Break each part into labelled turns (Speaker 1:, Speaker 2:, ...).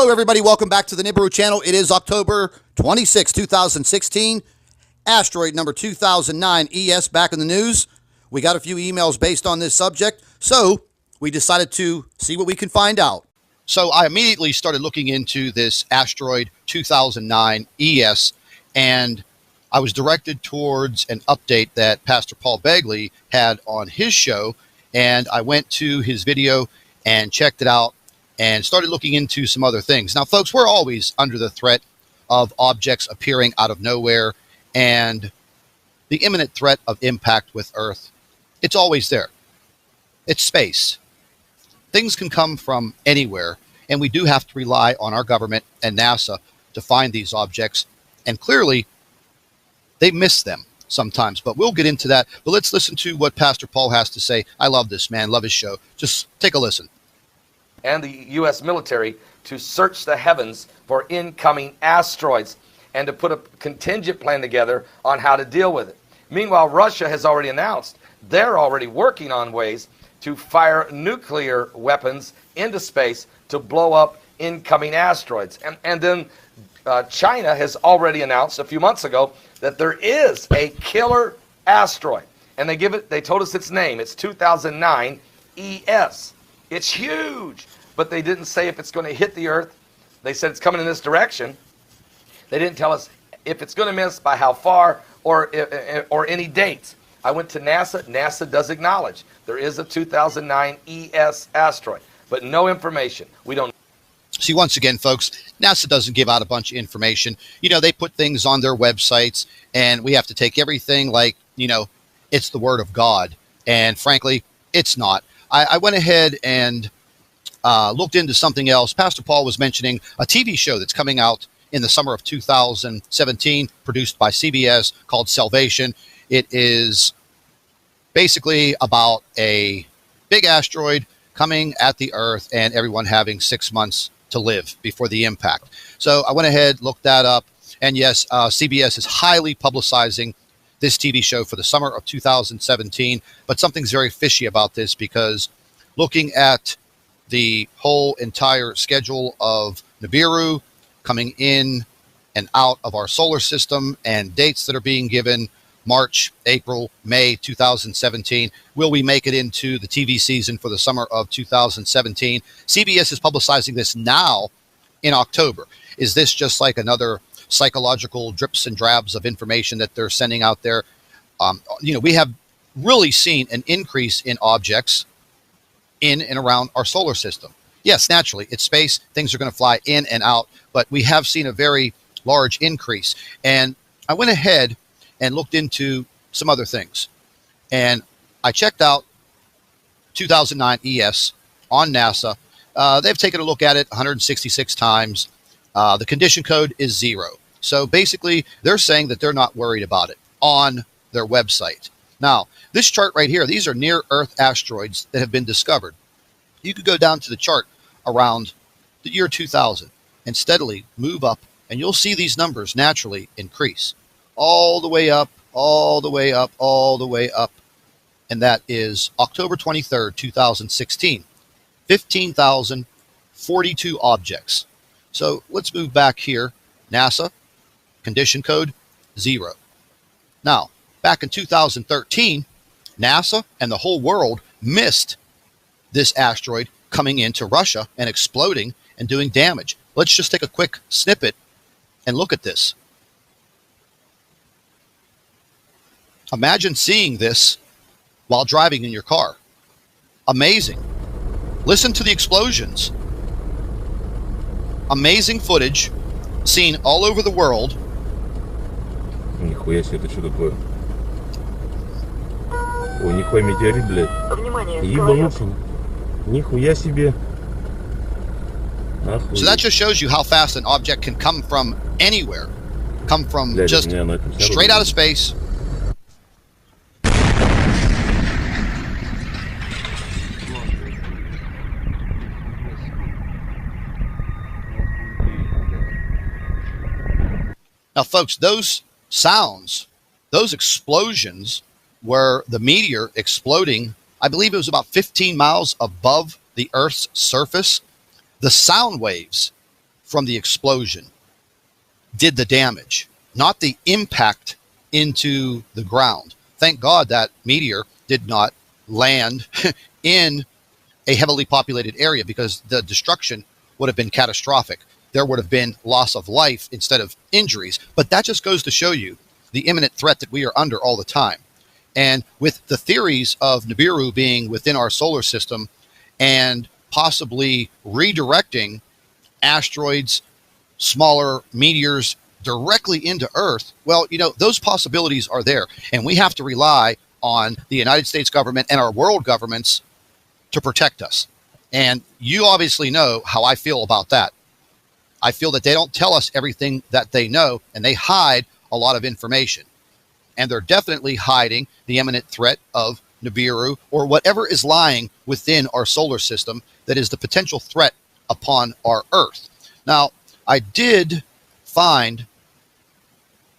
Speaker 1: Hello, everybody. Welcome back to the NIBIRU channel. It is October 26, 2016. Asteroid number 2009 ES back in the news. We got a few emails based on this subject, so we decided to see what we can find out. So I immediately started looking into this asteroid 2009 ES, and I was directed towards an update that Pastor Paul Begley had on his show, and I went to his video and checked it out and started looking into some other things. Now, folks, we're always under the threat of objects appearing out of nowhere and the imminent threat of impact with Earth. It's always there. It's space. Things can come from anywhere, and we do have to rely on our government and NASA to find these objects. And clearly, they miss them sometimes, but we'll get into that. But let's listen to what Pastor Paul has to say. I love this man, love his show. Just take a listen.
Speaker 2: And the U.S. military to search the heavens for incoming asteroids and to put a contingent plan together on how to deal with it. Meanwhile, Russia has already announced they're already working on ways to fire nuclear weapons into space to blow up incoming asteroids. And then China has already announced a few months ago that there is a killer asteroid. And they told us its name. It's 2009 ES. It's huge, but they didn't say if it's going to hit the Earth. They said it's coming in this direction. They didn't tell us if it's going to miss, by how far, or any dates. I went to NASA. NASA does acknowledge there is a 2009 ES asteroid, but no information. We don't.
Speaker 1: See, once again, folks, NASA doesn't give out a bunch of information. You know, they put things on their websites, and we have to take everything like, you know, it's the word of God. And frankly, it's not. I went ahead and looked into something else. Pastor Paul was mentioning a TV show that's coming out in the summer of 2017, produced by CBS, called Salvation. It is basically about a big asteroid coming at the Earth and everyone having 6 months to live before the impact. So I went ahead, looked that up, and yes, CBS is highly publicizing this TV show for the summer of 2017, but something's very fishy about this, because looking at the whole entire schedule of NIBIRU coming in and out of our solar system and dates that are being given, March, April, May 2017, will we make it into the TV season for the summer of 2017? CBS is publicizing this now in October. Is this just like another psychological drips and drabs of information that they're sending out there? You know, we have really seen an increase in objects in and around our solar system. Yes, naturally, it's space. Things are going to fly in and out, but we have seen a very large increase. And I went ahead and looked into some other things. And I checked out 2009 ES on NASA. They've taken a look at it 166 times. The condition code is 0. So basically, they're saying that they're not worried about it on their website. Now, this chart right here, these are near-Earth asteroids that have been discovered. You could go down to the chart around the year 2000 and steadily move up, and you'll see these numbers naturally increase all the way up, all the way up, all the way up. And that is October 23rd, 2016, 15,042 objects. So let's move back here. NASA, condition code 0. Now, back in 2013, NASA and the whole world missed this asteroid coming into Russia and exploding and doing damage. Let's just take a quick snippet and look at this. Imagine seeing this while driving in your car. Amazing. Listen to the explosions. Amazing footage seen all over the world.
Speaker 3: Нихуя себе, это что такое? Ой, нихуя метеорит, блядь. Ебануться. Нихуя себе.
Speaker 1: So that just shows you how fast an object can come from anywhere. Come from just straight out of space. Now, folks, those sounds, those explosions were the meteor exploding. I believe it was about 15 miles above the Earth's surface. The sound waves from the explosion did the damage, not the impact into the ground. Thank God that meteor did not land in a heavily populated area, because the destruction would have been catastrophic. There would have been loss of life instead of injuries. But that just goes to show you the imminent threat that we are under all the time. And with the theories of NIBIRU being within our solar system and possibly redirecting asteroids, smaller meteors directly into Earth, well, you know, those possibilities are there. And we have to rely on the United States government and our world governments to protect us. And you obviously know how I feel about that. I feel that they don't tell us everything that they know, and they hide a lot of information. And they're definitely hiding the imminent threat of NIBIRU or whatever is lying within our solar system that is the potential threat upon our Earth. Now, I did find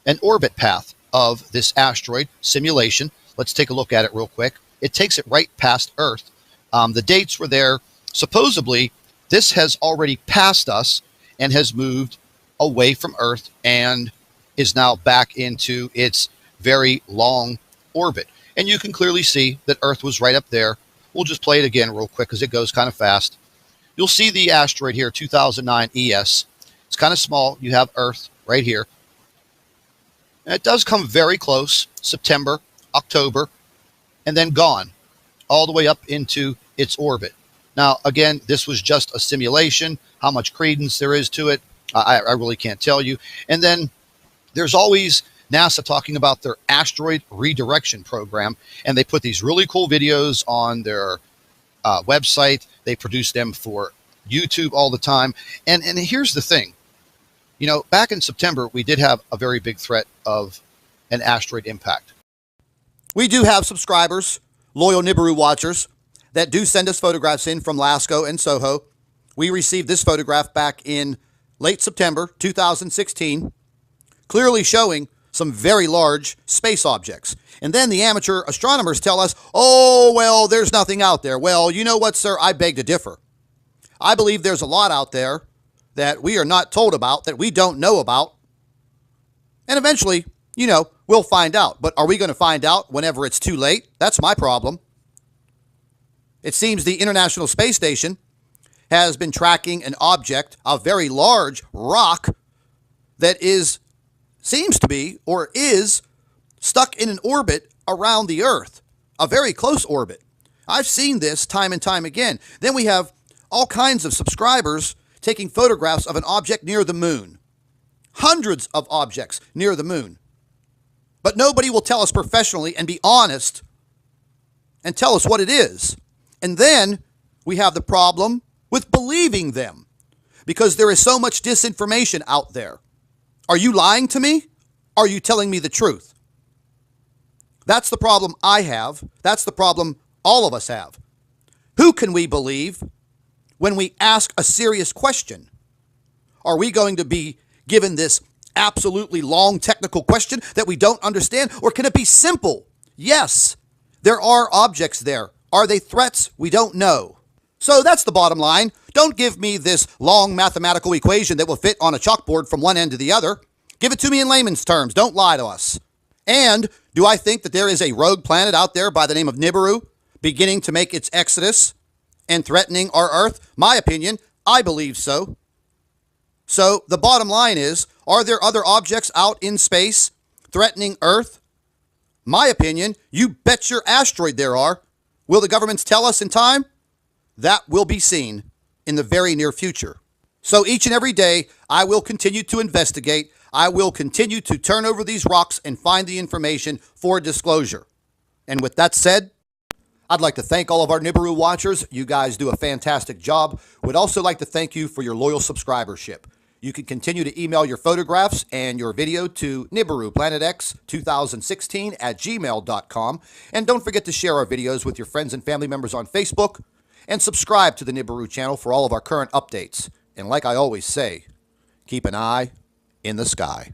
Speaker 1: an orbit path of this asteroid simulation. Let's take a look at it real quick. It takes it right past Earth. The dates were there. Supposedly, this has already passed us and has moved away from Earth and is now back into its very long orbit. And you can clearly see that Earth was right up there. We'll just play it again real quick because it goes kind of fast. You'll see the asteroid here, 2009 ES. It's kind of small. You have Earth right here. And it does come very close, September, October, and then gone all the way up into its orbit. Now, again, this was just a simulation. How much credence there is to it, I really can't tell you. And then there's always NASA talking about their asteroid redirection program, and they put these really cool videos on their website. They produce them for YouTube all the time. And here's the thing. You know, back in September, we did have a very big threat of an asteroid impact.
Speaker 4: We do have subscribers, loyal NIBIRU watchers, that do send us photographs in from Lascaux and Soho. We received this photograph back in late September 2016, clearly showing some very large space objects. And then the amateur astronomers tell us, oh, well, there's nothing out there. Well, you know what, sir? I beg to differ. I believe there's a lot out there that we are not told about, that we don't know about. And eventually, you know, we'll find out. But are we going to find out whenever it's too late? That's my problem. It seems the International Space Station has been tracking an object, a very large rock that seems to be or is stuck in an orbit around the Earth, a very close orbit. I've seen this time and time again. Then we have all kinds of subscribers taking photographs of an object near the moon. Hundreds of objects near the moon. But nobody will tell us professionally and be honest and tell us what it is. And then we have the problem with believing them because there is so much disinformation out there. Are you lying to me? Are you telling me the truth? That's the problem I have. That's the problem all of us have. Who can we believe when we ask a serious question? Are we going to be given this absolutely long technical question that we don't understand? Or can it be simple? Yes, there are objects there. Are they threats? We don't know. So that's the bottom line. Don't give me this long mathematical equation that will fit on a chalkboard from one end to the other. Give it to me in layman's terms. Don't lie to us. And do I think that there is a rogue planet out there by the name of NIBIRU beginning to make its exodus and threatening our Earth? My opinion, I believe so. So the bottom line is, are there other objects out in space threatening Earth? My opinion, you bet your asteroid there are. Will the governments tell us in time? That will be seen in the very near future. So each and every day, I will continue to investigate. I will continue to turn over these rocks and find the information for disclosure. And with that said, I'd like to thank all of our NIBIRU watchers. You guys do a fantastic job. Would also like to thank you for your loyal subscribership. You can continue to email your photographs and your video to NIBIRU Planet X 2016 at gmail.com. And don't forget to share our videos with your friends and family members on Facebook. And subscribe to the NIBIRU channel for all of our current updates. And like I always say, keep an eye in the sky.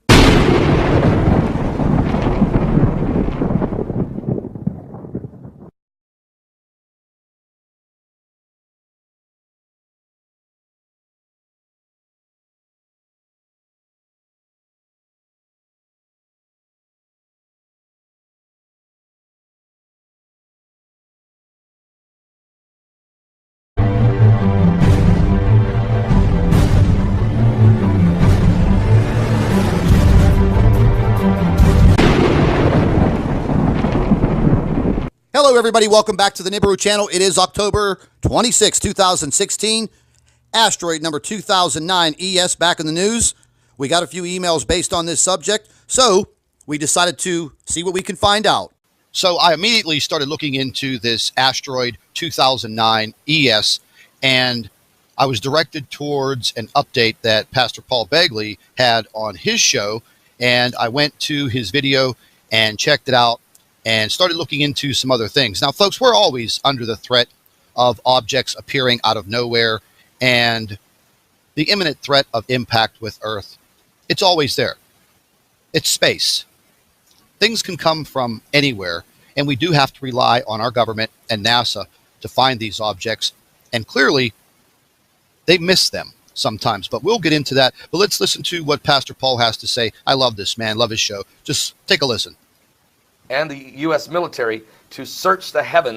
Speaker 4: Hello, everybody. Welcome back to the NIBIRU channel. It is October 26, 2016. Asteroid number 2009 ES back in the news. We got a few emails based on this subject, so we decided to see what we can find out.
Speaker 1: So I immediately started looking into this asteroid 2009 ES, and I was directed towards an update that Pastor Paul Begley had on his show, and I went to his video and checked it out and started looking into some other things. Now, folks, we're always under the threat of objects appearing out of nowhere and the imminent threat of impact with Earth. It's always there. It's space. Things can come from anywhere, and we do have to rely on our government and NASA to find these objects, and clearly they miss them sometimes, but we'll get into that. But let's listen to what Pastor Paul has to say. I love this man, love his show. Just take a listen.
Speaker 2: And the U.S. military to search the heavens